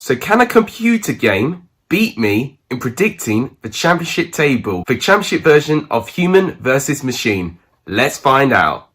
So can a computer game beat me in predicting the championship table, the championship version of human versus machine? Let's find out.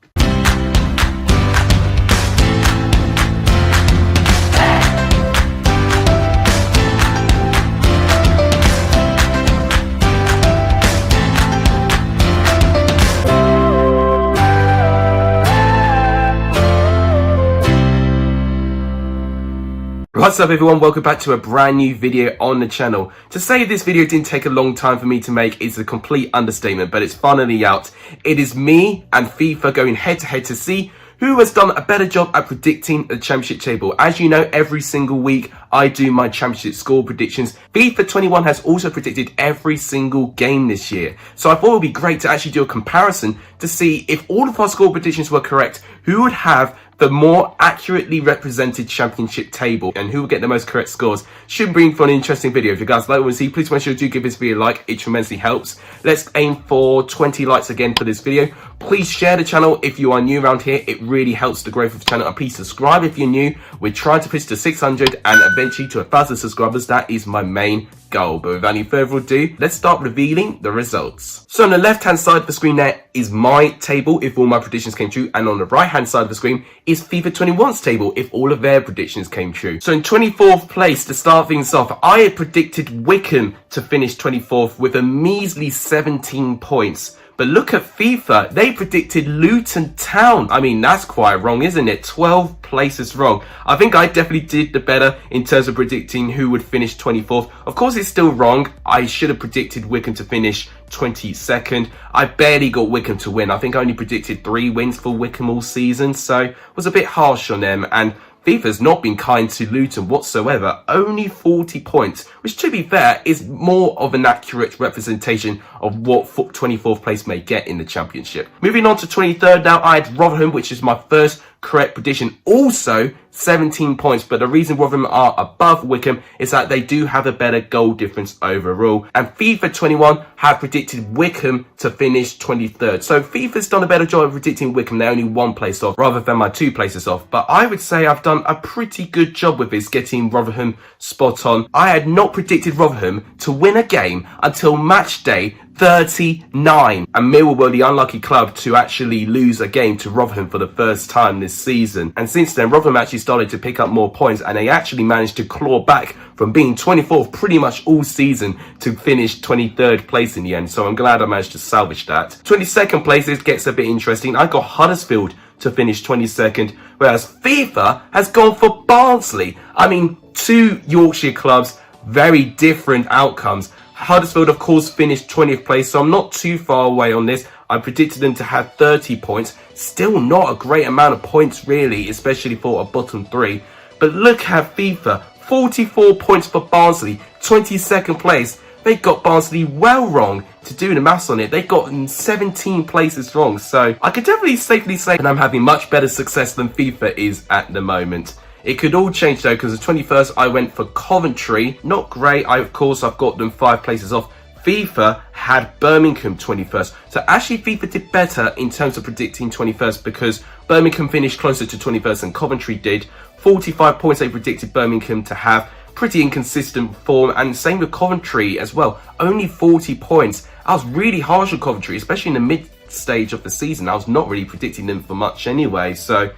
What's up everyone, welcome back to a brand new video on the channel. To say this video didn't take a long time for me to make is a complete understatement, but it's finally out. It is me and FIFA going head to head to see who has done a better job at predicting the championship table. As you know, every single week I do my championship score predictions. FIFA 21 has also predicted every single game this year. So I thought it would be great to actually do a comparison to see if all of our score predictions were correct, who would have the more accurately represented championship table and who will get the most correct scores. Should bring for an interesting video. If you guys like what you see, please make sure to give this video a like. It tremendously helps. Let's aim for 20 likes again for this video. Please share the channel if you are new around here. It really helps the growth of the channel. And please subscribe if you're new. We're trying to push to 600 and eventually to 1,000 subscribers. That is my main goal. But without any further ado, let's start revealing the results. So on the left hand side of the screen there is my table if all my predictions came true, and on the right hand side of the screen is FIFA 21's table if all of their predictions came true. So in 24th place, to start things off, I had predicted Wickham to finish 24th with a measly 17 points. But look at FIFA, they predicted Luton Town. I mean, that's quite wrong, isn't it? 12 places wrong. I think I definitely did the better in terms of predicting who would finish 24th. Of course, it's still wrong. I should have predicted Wickham to finish 22nd. I barely got Wickham to win. I think I only predicted 3 wins for Wickham all season, so it was a bit harsh on them. And FIFA's not been kind to Luton whatsoever. Only 40 points, which to be fair is more of an accurate representation of what 24th place may get in the championship. Moving on to 23rd now, I had Rotherham, which is my first correct prediction. Also 17 points, but the reason Rotherham are above Wickham is that they do have a better goal difference overall. And FIFA 21 have predicted Wickham to finish 23rd. So FIFA's done a better job of predicting Wickham. They're only 1 place off rather than my 2 places off. But I would say I've done a pretty good job with this, getting Rotherham spot on. I had not predicted Rotherham to win a game until match day 39, and Millwall were the unlucky club to actually lose a game to Rotherham for the first time this season. And since then, Rotherham actually started to pick up more points, and they actually managed to claw back from being 24th pretty much all season to finish 23rd place in the end. So I'm glad I managed to salvage that. 22nd place, it gets a bit interesting. I got Huddersfield to finish 22nd, whereas FIFA has gone for Barnsley. I mean, 2 Yorkshire clubs, very different outcomes. Huddersfield, of course, finished 20th place, so I'm not too far away on this. I predicted them to have 30 points. Still not a great amount of points, really, especially for a bottom 3. But look at FIFA, 44 points for Barnsley, 22nd place. They got Barnsley well wrong. To do the maths on it, they got 17 places wrong. So I could definitely safely say that I'm having much better success than FIFA is at the moment. It could all change though, because the 21st I went for Coventry. Not great. I've got them 5 places off. FIFA had Birmingham 21st. So actually FIFA did better in terms of predicting 21st, because Birmingham finished closer to 21st than Coventry did. 45 points they predicted Birmingham to have. Pretty inconsistent form, and same with Coventry as well. Only 40 points. I was really harsh on Coventry, especially in the mid stage of the season. I was not really predicting them for much anyway, so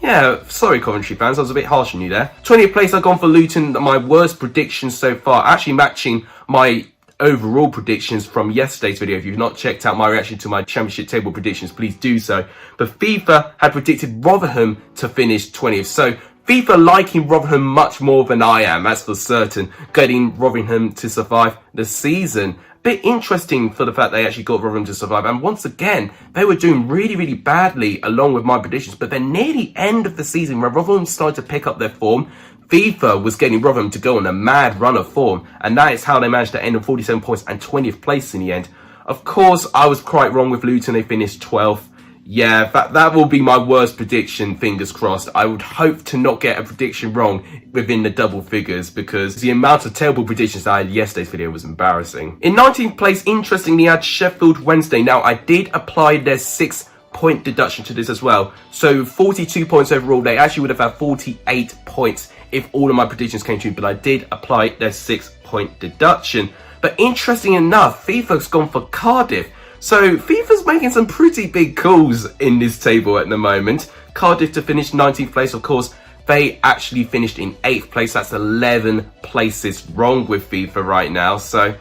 yeah, sorry Coventry fans, I was a bit harsh on you there. 20th place I've gone for Luton, my worst predictions so far, actually matching my overall predictions from yesterday's video. If you've not checked out my reaction to my championship table predictions, please do so. But FIFA had predicted Rotherham to finish 20th, so FIFA liking Rotherham much more than I am, that's for certain, getting Rotherham to survive the season. Bit interesting for the fact they actually got Rotherham to survive, and once again they were doing really badly along with my predictions, but then near the end of the season when Rotherham started to pick up their form, FIFA was getting Rotherham to go on a mad run of form, and that is how they managed to end on 47 points and 20th place in the end. Of course I was quite wrong with Luton, they finished 12th. Yeah, that will be my worst prediction, fingers crossed. I would hope to not get a prediction wrong within the double figures, because the amount of terrible predictions I had in yesterday's video was embarrassing. In 19th place, interestingly, I had Sheffield Wednesday. Now, I did apply their 6-point deduction to this as well. So 42 points overall. They actually would have had 48 points if all of my predictions came true, but I did apply their 6-point deduction. But interesting enough, FIFA's gone for Cardiff. So FIFA's making some pretty big calls in this table at the moment. Cardiff to finish 19th place, of course. They actually finished in 8th place. That's 11 places wrong with FIFA right now. So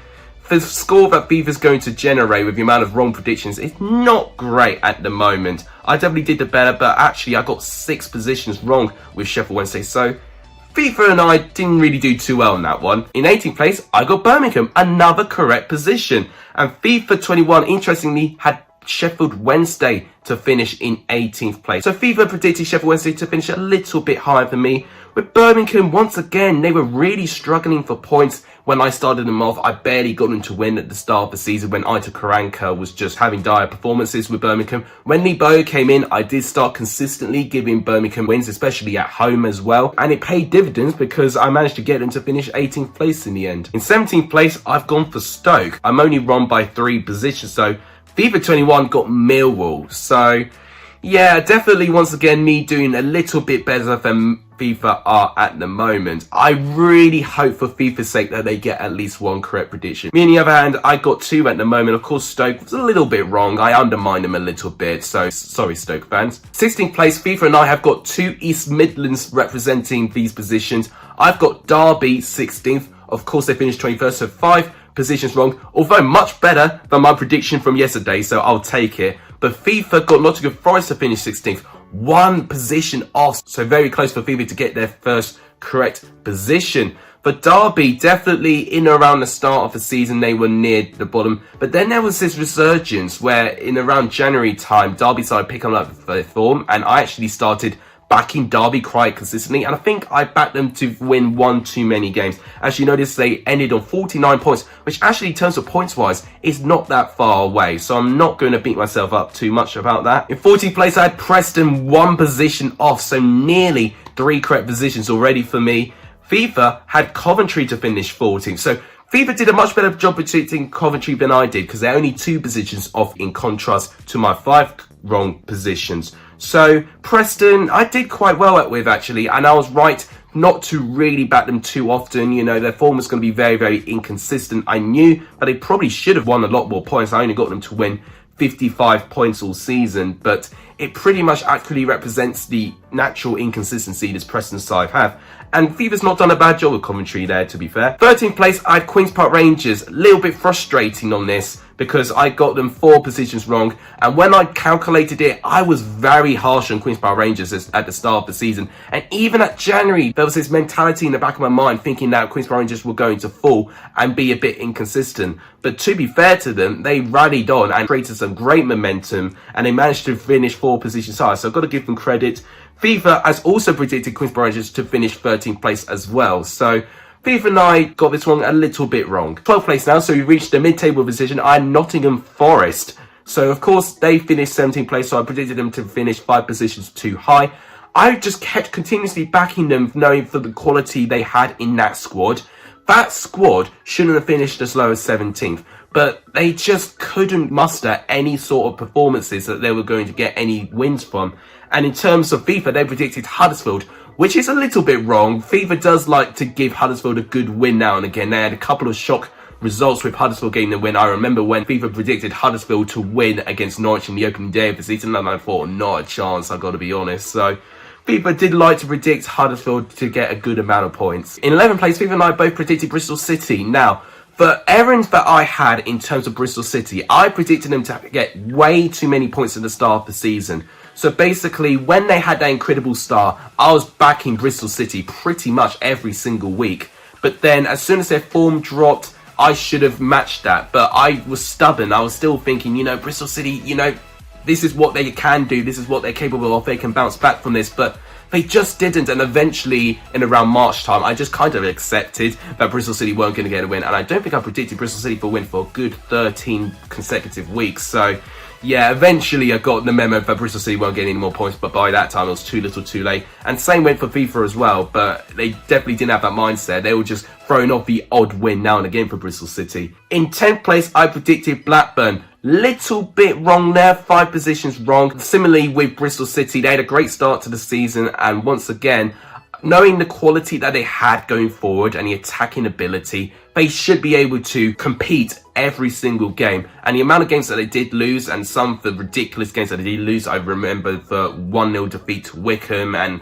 the score that FIFA's going to generate with the amount of wrong predictions is not great at the moment. I definitely did the better, but actually I got 6 positions wrong with Sheffield Wednesday. So FIFA and I didn't really do too well in that one. In 18th place, I got Birmingham, another correct position. And FIFA 21, interestingly, had Sheffield Wednesday to finish in 18th place. So FIFA predicted Sheffield Wednesday to finish a little bit higher than me. With Birmingham, once again, they were really struggling for points when I started them off. I barely got them to win at the start of the season when Aitor Karanka was just having dire performances with Birmingham. When Lee Bow came in, I did start consistently giving Birmingham wins, especially at home as well. And it paid dividends because I managed to get them to finish 18th place in the end. In 17th place, I've gone for Stoke. I'm only wrong by 3 positions, so FIFA 21 got Millwall. So yeah, definitely once again me doing a little bit better than FIFA are at the moment. I really hope for FIFA's sake that they get at least 1 correct prediction. Me on the other hand, I got 2 at the moment. Of course, Stoke was a little bit wrong. I undermined them a little bit, so sorry Stoke fans. 16th place, FIFA and I have got 2 East Midlands representing these positions. I've got Derby 16th. Of course, they finished 21st, so 5 positions wrong, although much better than my prediction from yesterday, so I'll take it. But FIFA got Nottingham Forest to finish 16th, 1 position off, so very close for FIFA to get their first correct position. But Derby, definitely in around the start of the season, they were near the bottom. But then there was this resurgence where in around January time, Derby started picking up their form, and I actually started backing Derby quite consistently, and I think I backed them to win 1 too many games. As you notice, they ended on 49 points, which actually in terms of points wise is not that far away, so I'm not going to beat myself up too much about that. In 14th place, I had Preston 1 position off, so nearly 3 correct positions already for me. FIFA had Coventry to finish 14th, so FIFA did a much better job predicting Coventry than I did because they're only 2 positions off in contrast to my 5 wrong positions. So Preston, I did quite well with actually, and I was right not to really back them too often. You know, their form was going to be very, very inconsistent. I knew that they probably should have won a lot more points. I only got them to win 55 points all season, but it pretty much accurately represents the natural inconsistency this Preston side have. And FIFA's not done a bad job with Coventry there, to be fair. 13th place, I had Queen's Park Rangers. A little bit frustrating on this because I got them 4 positions wrong. And when I calculated it, I was very harsh on Queen's Park Rangers at the start of the season. And even at January, there was this mentality in the back of my mind thinking that Queen's Park Rangers were going to fall and be a bit inconsistent. But to be fair to them, they rallied on and created some great momentum, and they managed to finish 4 positions higher. So I've got to give them credit. FIFA has also predicted Queen's Park Rangers to finish 13th place as well. So FIFA and I got this one a little bit wrong. 12th place now, so we reached the mid-table position. I had Nottingham Forest. So of course they finished 17th place, so I predicted them to finish 5 positions too high. I just kept continuously backing them, knowing for the quality they had in that squad. That squad shouldn't have finished as low as 17th, but they just couldn't muster any sort of performances that they were going to get any wins from. And in terms of FIFA, they predicted Huddersfield, which is a little bit wrong. FIFA does like to give Huddersfield a good win now and again. They had a couple of shock results with Huddersfield getting the win. I remember when FIFA predicted Huddersfield to win against Norwich in the opening day of the season, and I thought, not a chance, I've got to be honest. So FIFA did like to predict Huddersfield to get a good amount of points. In 11th place, FIFA and I both predicted Bristol City. Now, the errands that I had in terms of Bristol City, I predicted them to get way too many points at the start of the season. So basically, when they had that incredible start, I was backing Bristol City pretty much every single week. But then as soon as their form dropped, I should have matched that. But I was stubborn. I was still thinking, you know, Bristol City, you know, this is what they can do. This is what they're capable of. They can bounce back from this. But they just didn't. And eventually, in around March time, I just kind of accepted that Bristol City weren't going to get a win. And I don't think I predicted Bristol City for a win for a good 13 consecutive weeks. So yeah, eventually I got the memo that Bristol City won't get any more points, but by that time it was too little too late. And same went for FIFA as well, but they definitely didn't have that mindset. They were just throwing off the odd win now and again for Bristol City. In 10th place, I predicted Blackburn. Little bit wrong there, 5 positions wrong. Similarly with Bristol City, they had a great start to the season, and once again, knowing the quality that they had going forward and the attacking ability, they should be able to compete every single game. And the amount of games that they did lose, and some of the ridiculous games that they did lose, I remember the 1-0 defeat to Wickham and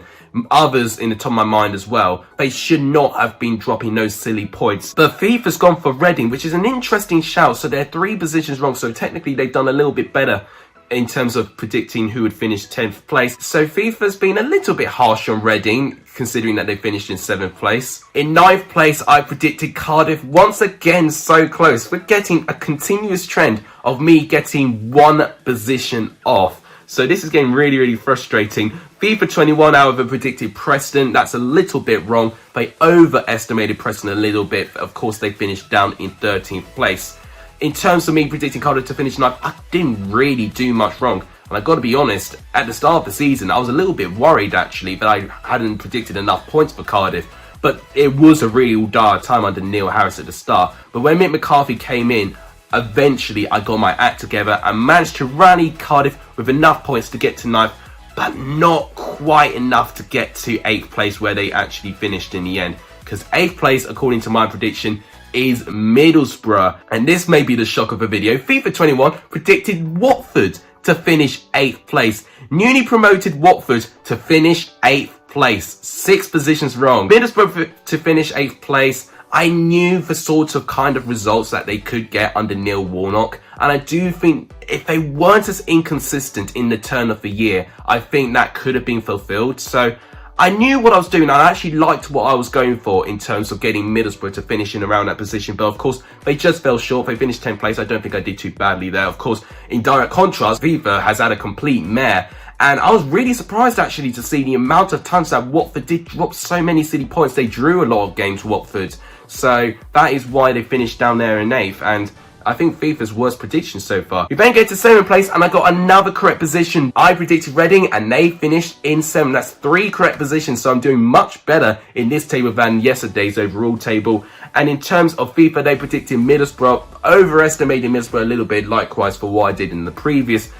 others in the top of my mind as well. They should not have been dropping those silly points. But Fifa's gone for Reading, which is an interesting shout. So they're 3 positions wrong. So technically they've done a little bit better in terms of predicting who would finish 10th place. So Fifa's been a little bit harsh on Reading, considering that they finished in 7th place. In 9th place, I predicted Cardiff. Once again, so close. We're getting a continuous trend of me getting 1 position off. So this is getting really, really frustrating. FIFA 21, however, predicted Preston. That's a little bit wrong. They overestimated Preston a little bit. Of course, they finished down in 13th place. In terms of me predicting Cardiff to finish 9th, I didn't really do much wrong. And I've got to be honest, at the start of the season, I was a little bit worried, actually, that I hadn't predicted enough points for Cardiff. But it was a real dire time under Neil Harris at the start. But when Mick McCarthy came in, eventually I got my act together and managed to rally Cardiff with enough points to get to 9th, but not quite enough to get to 8th place, where they actually finished in the end. Because 8th place, according to my prediction, is Middlesbrough. And this may be the shock of the video. FIFA 21 predicted Watford to finish 8th place. Newly promoted Watford to finish 8th place. 6 positions wrong. Middlesbrough to finish 8th place. I knew the sort of kind of results that they could get under Neil Warnock. And I do think if they weren't as inconsistent in the turn of the year, I think that could have been fulfilled. So I knew what I was doing. I actually liked what I was going for in terms of getting Middlesbrough to finish in around that position. But of course, they just fell short. They finished 10th place. I don't think I did too badly there. Of course, in direct contrast, Fifa has had a complete mare. And I was really surprised actually to see the amount of times that Watford did drop so many silly points. They drew a lot of games, Watford. So that is why they finished down there in 8th. And I think Fifa's worst prediction so far. We then get to 7th place and I got another correct position. I predicted Reading and they finished in 7th. That's 3 correct positions. So I'm doing much better in this table than yesterday's overall table. And in terms of FIFA, they predicted Middlesbrough, overestimating Middlesbrough a little bit, likewise for what I did in the previous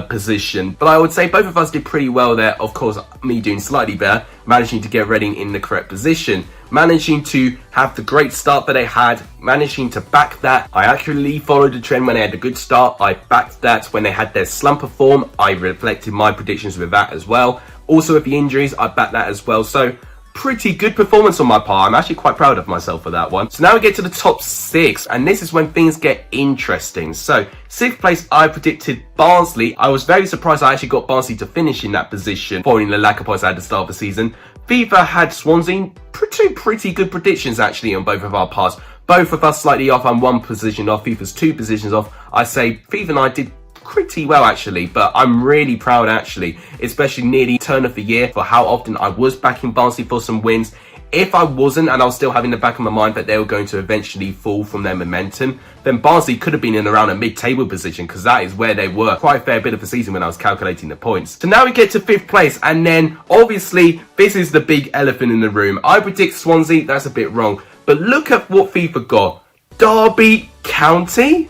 position. But I would say both of us did pretty well there. Of course, me doing slightly better, managing to get Reading in the correct position, managing to have the great start that they had, managing to back that. I actually followed the trend when they had a good start. I backed that when they had their slump of form. I reflected my predictions with that as well. Also with the injuries, I backed that as well. So pretty good performance on my part. I'm actually quite proud of myself for that one. So now we get to the top 6, and this is when things get interesting. So 6th place, I predicted Barnsley. I was very surprised I actually got Barnsley to finish in that position following the lack of points at the start of the season. FIFA had Swansea. Pretty good predictions actually on both of our parts. Both of us slightly off. I'm 1 position off. FIFA's 2 positions off. I say FIFA and I did pretty well actually, but I'm really proud actually, especially near the turn of the year, for how often I was backing Barnsley for some wins. If I wasn't, and I was still having the back of my mind that they were going to eventually fall from their momentum, then Barnsley could have been in around a mid-table position, because that is where they were quite a fair bit of the season when I was calculating the points. So now we get to 5th place, and then obviously this is the big elephant in the room. I predict Swansea. That's a bit wrong, but look at what FIFA got. Derby County?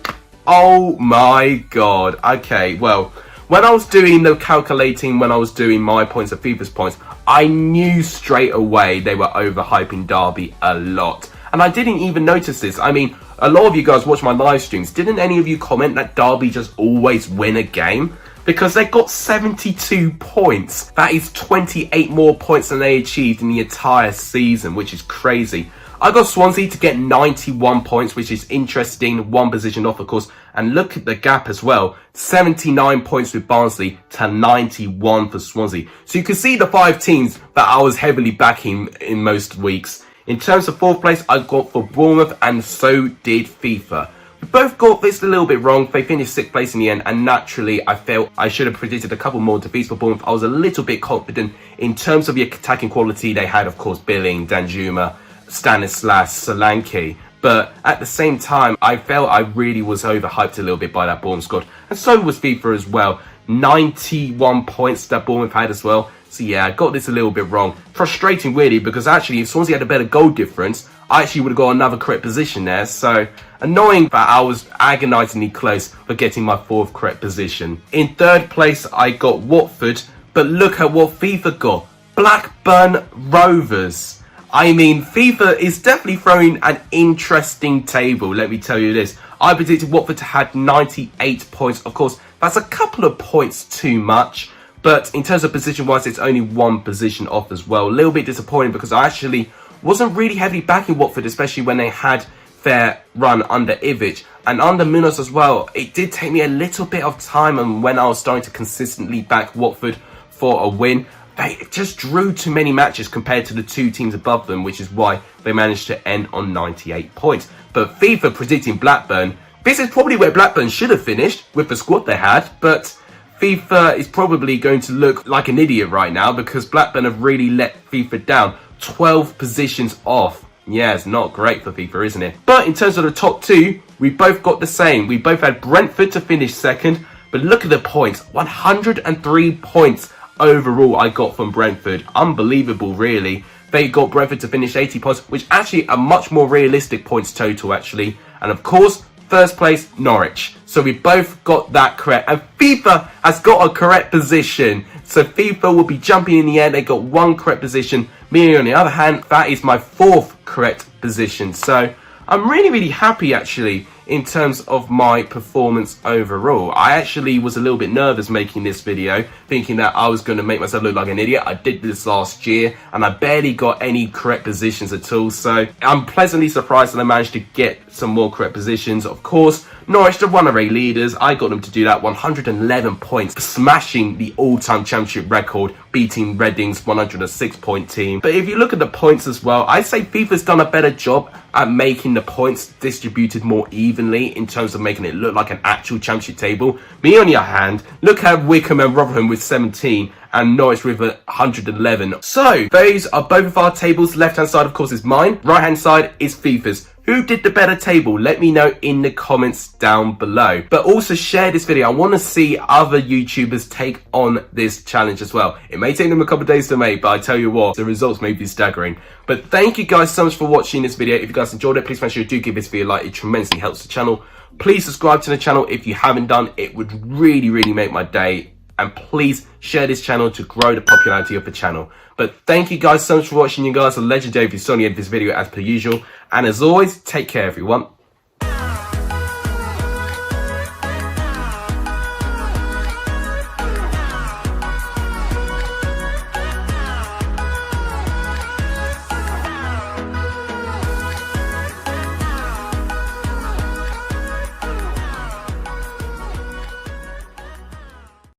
Oh my god. Okay, well, when I was doing the calculating, when I was doing my points of FIFA's points, I knew straight away they were overhyping Derby a lot. And I didn't even notice this. I mean, a lot of you guys watch my live streams. Didn't any of you comment that Derby just always win a game? Because they got 72 points. That is 28 more points than they achieved in the entire season, which is crazy. I got Swansea to get 91 points, which is interesting. 1 position off, of course. And look at the gap as well. 79 points with Barnsley to 91 for Swansea. So you can see the 5 teams that I was heavily backing in most weeks. In terms of 4th place, I got for Bournemouth, and so did FIFA. We both got this a little bit wrong. They finished 6th place in the end, and naturally I felt I should have predicted a couple more defeats for Bournemouth. I was a little bit confident in terms of the attacking quality they had. Of course, Billing, Danjuma, Stanislas, Solanke. But at the same time, I felt I really was overhyped a little bit by that Bournemouth squad. And so was FIFA as well. 91 points that Bournemouth had as well. So yeah, I got this a little bit wrong. Frustrating really, because actually if Swansea had a better goal difference, I actually would have got another correct position there. So annoying that I was agonisingly close for getting my 4th correct position. In 3rd place, I got Watford. But look at what FIFA got. Blackburn Rovers. I mean, FIFA is definitely throwing an interesting table, let me tell you this. I predicted Watford had 98 points. Of course, that's a couple of points too much. But in terms of position-wise, it's only one position off as well. A little bit disappointing because I actually wasn't really heavily backing Watford, especially when they had their run under Ivic. And under Munoz as well, it did take me a little bit of time, and when I was starting to consistently back Watford for a win, they just drew too many matches compared to the two teams above them, which is why they managed to end on 98 points. But FIFA predicting Blackburn, this is probably where Blackburn should have finished with the squad they had, but FIFA is probably going to look like an idiot right now because Blackburn have really let FIFA down. 12 positions off. Yeah, it's not great for FIFA, isn't it? But in terms of the top two, we both got the same. We both had Brentford to finish second, but look at the points. 103 points overall I got from Brentford. Unbelievable, really. They got Brentford to finish 80 points, which actually a much more realistic points total, actually. And of course, first place, Norwich. So we both got that correct. And FIFA has got a correct position. So FIFA will be jumping in the air. They got one correct position. Me, on the other hand, that is my fourth correct position. So I'm really happy, actually, in terms of my performance overall. I actually was a little bit nervous making this video, thinking that I was going to make myself look like an idiot. I did this last year, and I barely got any correct positions at all. So I'm pleasantly surprised that I managed to get some more correct positions. Of course, Norwich, the runaway leaders, I got them to do that. 111 points, smashing the all-time championship record, beating Reading's 106-point team. But if you look at the points as well, I say FIFA's done a better job at making the points distributed more evenly in terms of making it look like an actual championship table. Me, on the other hand, look at Wickham and Rotherham with 17 and Norwich with 111. So those are both of our tables. Left hand side, of course, is mine. Right hand side is FIFA's. Who did the better table? Let me know in the comments down below. But also share this video. I want to see other YouTubers take on this challenge as well. It may take them a couple of days to make, but I tell you what, the results may be staggering. But thank you guys so much for watching this video. If you guys enjoyed it, please make sure you do give this video a like. It tremendously helps the channel. Please subscribe to the channel if you haven't done. It would really make my day. And please share this channel to grow the popularity of the channel. But thank you guys so much for watching. You guys are legendary if you saw the end of this video as per usual. And as always, take care everyone.